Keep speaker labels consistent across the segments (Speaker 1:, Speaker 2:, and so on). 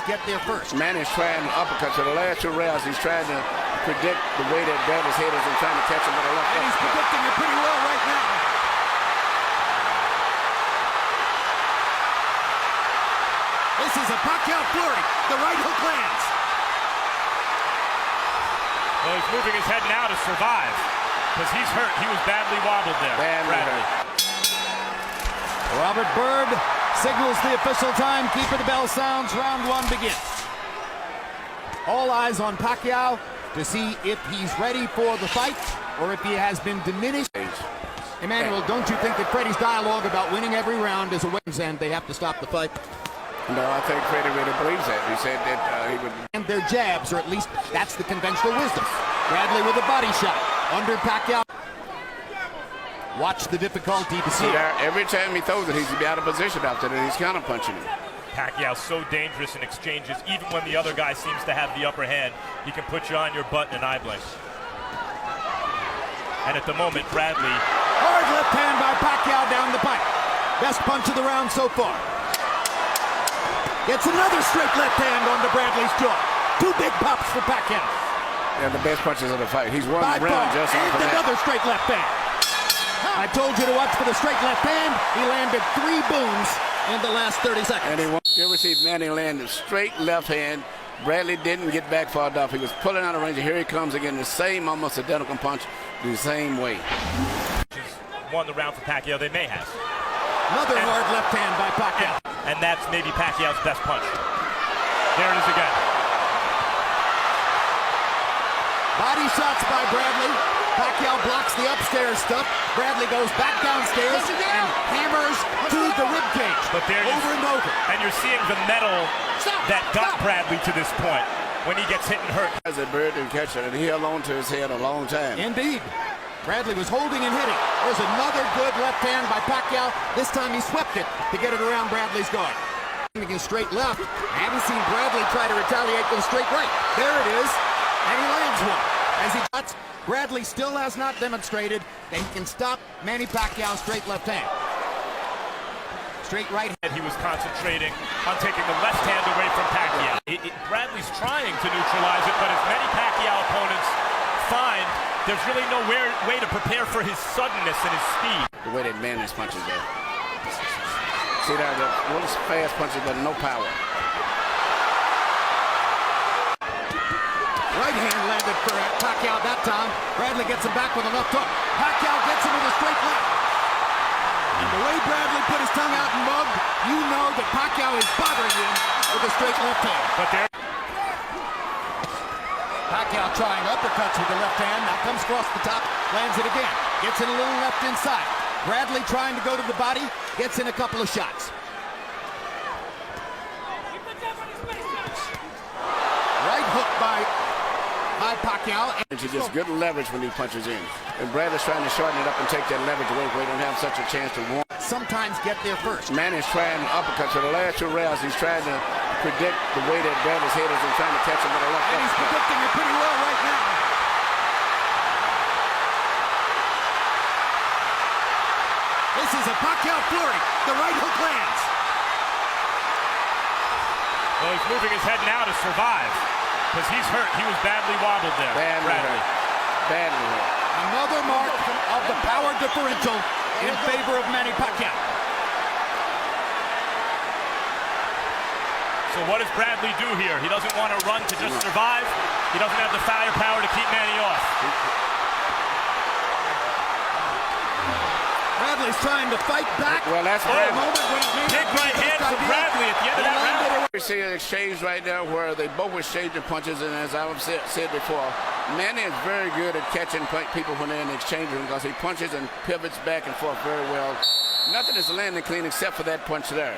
Speaker 1: Get there first.
Speaker 2: Manny's trying uppercuts. For the last 2 rounds, he's trying to predict the way that Bradley's head is and trying to catch him with a left hook.
Speaker 1: And he's predicting it pretty well right now. This is a PACQUIAO flurry. The right hook lands.
Speaker 3: Well, he's moving his head now to survive because he's hurt. He was badly wobbled there. Bradley.
Speaker 1: Robert Byrd signals the official time. Keeper, the bell sounds. Round 1 begins. All eyes on Pacquiao to see if he's ready for the fight or if he has been diminished. Emmanuel, don't you think that Freddie's dialogue about winning every round is a win and they have to stop the fight?
Speaker 2: No, I think Freddie really believes that. He said that he would...
Speaker 1: And their jabs, or at least that's the conventional wisdom. Bradley with a body shot under Pacquiao. Watch the difficulty to see.
Speaker 2: Every time he throws it, he's out of position after that. He's counter punching him.
Speaker 3: Pacquiao's so dangerous in exchanges. Even when the other guy seems to have the upper hand, he can put you on your butt in an eye blink. And at the moment, Bradley...
Speaker 1: Hard left hand by Pacquiao down the pipe. Best punch of the round so far. Gets another straight left hand onto Bradley's jaw. 2 big pops for Pacquiao.
Speaker 2: And the best punches of the fight. He's won the round just off of that.
Speaker 1: Another straight left hand. I told you to watch for the straight left hand. He landed 3 booms in the last 30 seconds.
Speaker 2: And you ever see Manny land a straight left hand? Bradley didn't get back far enough. He was pulling out of range. Here he comes again, the same almost identical punch, the same way.
Speaker 3: Won the round for Pacquiao. They may have.
Speaker 1: Another hard left hand by Pacquiao.
Speaker 3: And that's maybe Pacquiao's best punch. There it is again.
Speaker 1: Body shots by Bradley. Pacquiao blocks the upstairs stuff. Bradley goes back downstairs and hammers to the ribcage.
Speaker 3: But there
Speaker 1: over and over.
Speaker 3: And you're seeing the metal that got Bradley to this point when he gets hit and hurt.
Speaker 2: As a bird and catcher, and he held on to his head a long time.
Speaker 1: Indeed. Bradley was holding and hitting. There's another good left hand by Pacquiao. This time he swept it to get it around Bradley's guard. Straight left. I haven't seen Bradley try to retaliate with a straight right. There it is. And he lands one. As he cuts, Bradley still has not demonstrated that he can stop Manny Pacquiao's straight left hand. Straight right hand.
Speaker 3: He was concentrating on taking the left hand away from Pacquiao. Bradley's trying to neutralize it, but as many Pacquiao opponents find, there's really no way to prepare for his suddenness and his speed.
Speaker 2: The way that Manny's punches there. See that, one of his fast punches, but no power.
Speaker 1: Right hand landed for Pacquiao that time. Bradley gets him back with a left hook. Pacquiao gets him with a straight left. And the way Bradley put his tongue out and mugged, you know that Pacquiao is bothering him with a straight left hand.
Speaker 3: But there.
Speaker 1: Pacquiao trying uppercuts with the left hand. Now comes across the top, lands it again. Gets in a little left inside. Bradley trying to go to the body, gets in a couple of shots. Right hook by Pacquiao.
Speaker 2: And he gets good leverage when he punches in. And Bradley's trying to shorten it up and take that leverage away where he don't have such a chance to win.
Speaker 1: Sometimes get there first.
Speaker 2: Manny's trying uppercuts. For the last 2 rounds, he's trying to predict the way that Bradley's head is and trying to catch him with a left hook.
Speaker 1: And he's predicting it pretty well right now. This is a PACQUIAO flurry. The right hook lands.
Speaker 3: Well, he's moving his head now to survive because he's hurt. He was badly wobbled there.
Speaker 2: Badly hurt.
Speaker 1: Another mark of the power differential in favor of Manny Pacquiao.
Speaker 3: So what does Bradley do here? He doesn't want to run to just survive. He doesn't have the firepower to keep Manny off.
Speaker 1: Bradley's trying to fight back.
Speaker 2: Well, that's
Speaker 3: big right hand from Bradley at the end of that round.
Speaker 2: We see an exchange right now where they both exchanging punches, and as I've said before, Manny is very good at catching people when they're in the exchange room because he punches and pivots back and forth very well. Nothing is landing clean except for that punch there.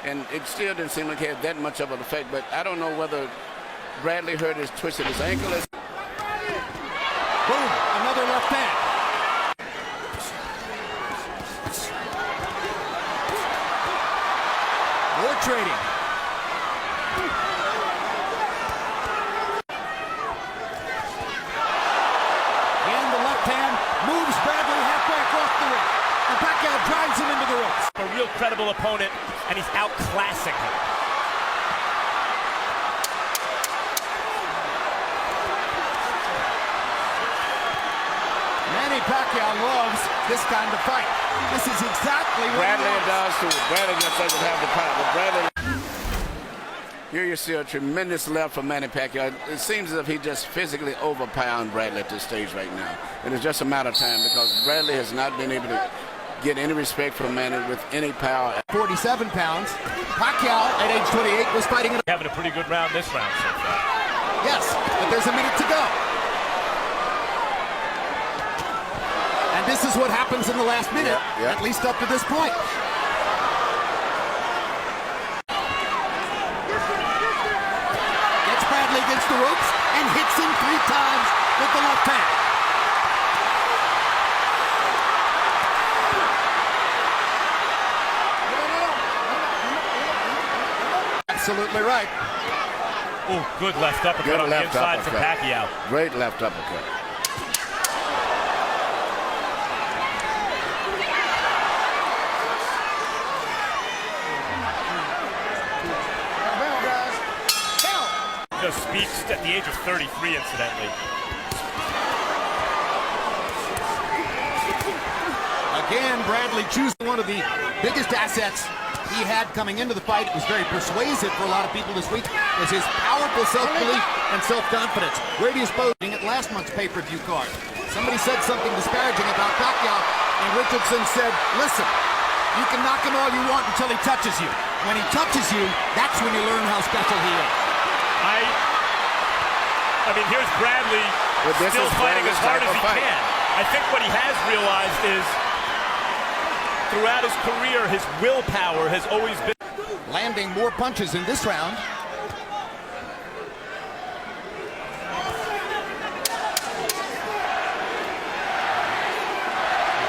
Speaker 2: And it still didn't seem like it had that much of an effect, but I don't know whether Bradley hurt his twisted his ankle.
Speaker 1: Boom, another left hand. More trading. And the left hand moves Bradley halfway across the ring. And Pacquiao drives him into the ropes.
Speaker 3: A real credible opponent, and he's outclassing him.
Speaker 1: Pacquiao loves this kind of fight. This is exactly what
Speaker 2: Bradley
Speaker 1: he
Speaker 2: does
Speaker 1: wants.
Speaker 2: too. Bradley just doesn't have the power. But Bradley. Here you see a tremendous left from Manny Pacquiao. It seems as if he's just physically overpowering Bradley at this stage right now. And it's just a matter of time because Bradley has not been able to get any respect from Manny with any power.
Speaker 1: 47 pounds. Pacquiao at age 28 was fighting at
Speaker 3: Having a pretty good round this round so far.
Speaker 1: yes, but there's a minute to go. And this is what happens in the last minute,
Speaker 2: Yeah.
Speaker 1: at least up to this point. Gets Bradley against the ropes and hits him 3 times with the left hand. Absolutely right.
Speaker 3: Oh, good left uppercut
Speaker 2: Good
Speaker 3: on the
Speaker 2: left
Speaker 3: inside from
Speaker 2: uppercut.
Speaker 3: Pacquiao.
Speaker 2: Great left uppercut.
Speaker 3: Just speaks at the age of 33, incidentally.
Speaker 1: Again, Bradley choosing one of the biggest assets he had coming into the fight. It was very persuasive for a lot of people this week, was his powerful self-belief and self-confidence. Where do you suppose at last month's pay-per-view card? Somebody said something disparaging about Pacquiao, and Richardson said, listen, you can knock him all you want until he touches you. When he touches you, that's when you learn how special he is.
Speaker 3: I mean, here's Bradley still fighting as hard as he can. I think what he has realized is throughout his career, his willpower has always been
Speaker 1: Landing more punches in this round.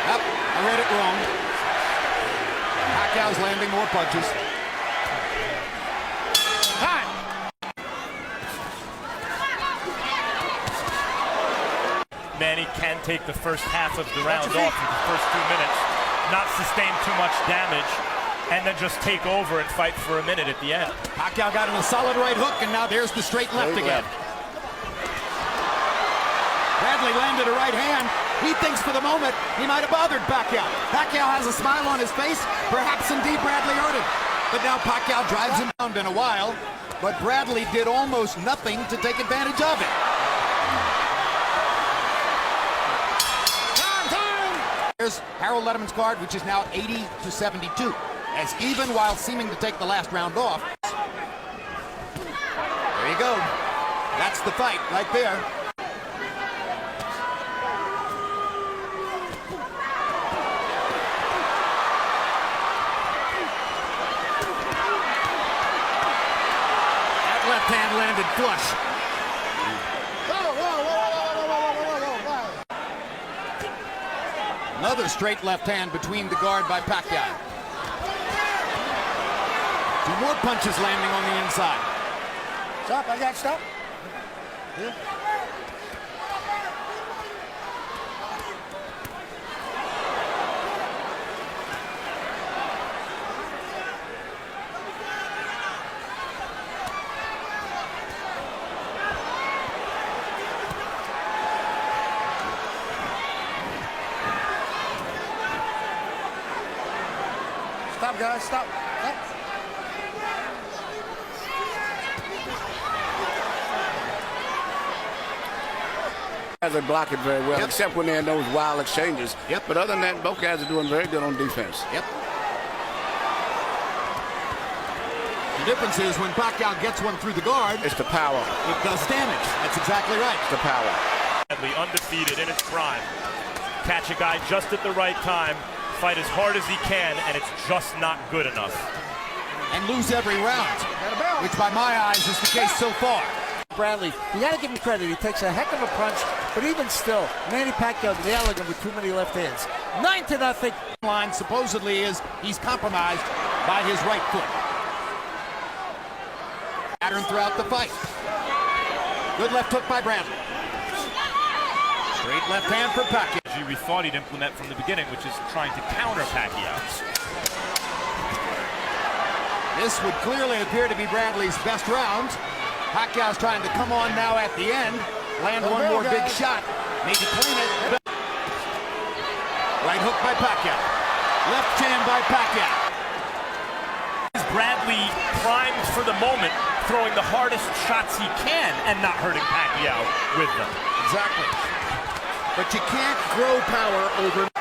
Speaker 1: Yep, I read it wrong. Pacquiao's landing more punches.
Speaker 3: Manny can take the first half of the round off in the first 2 minutes, not sustain too much damage, and then just take over and fight for a minute at the end.
Speaker 1: Pacquiao got in a solid right hook, and now there's the straight left again. Bradley landed a right hand. He thinks for the moment he might have bothered Pacquiao. Pacquiao has a smile on his face. Perhaps indeed Bradley hurt him. But now Pacquiao drives him down in a while, but Bradley did almost nothing to take advantage of it. Here's Harold Letterman's card, which is now 80-72, as even while seeming to take the last round off. There you go. That's the fight right there. That left hand landed flush. Another straight left hand between the guard by Pacquiao. 2 more punches landing on the inside.
Speaker 4: Stop, I got stop. Yeah. Stop, guys, stop.
Speaker 2: Guys are blocking very well,
Speaker 1: Yep.
Speaker 2: except when they're in those wild exchanges.
Speaker 1: Yep.
Speaker 2: But other than that, both guys are doing very good on defense.
Speaker 1: Yep. The difference is when Pacquiao gets one through the guard,
Speaker 2: It's the power.
Speaker 1: it does damage. That's exactly right.
Speaker 2: It's the power.
Speaker 3: Bradley undefeated in his prime. Catch a guy just at the right time, fight as hard as he can, and it's just not good enough.
Speaker 1: And lose every round, which by my eyes is the case so far.
Speaker 4: Bradley, you got to give him credit. He takes a heck of a punch, but even still, Manny Pacquiao nailing him with too many left hands. 9-0.
Speaker 1: Line supposedly is he's compromised by his right foot. Pattern throughout the fight. Good left hook by Bradley. Straight left hand for Pacquiao.
Speaker 3: We thought he'd implement from the beginning, which is trying to counter Pacquiao.
Speaker 1: This would clearly appear to be Bradley's best round. Pacquiao's trying to come on now at the end. Land one more big shot. Maybe clean it. Right hook by Pacquiao. Left hand by Pacquiao.
Speaker 3: Bradley primed for the moment, throwing the hardest shots he can and not hurting Pacquiao with them.
Speaker 1: Exactly. But you can't grow power over...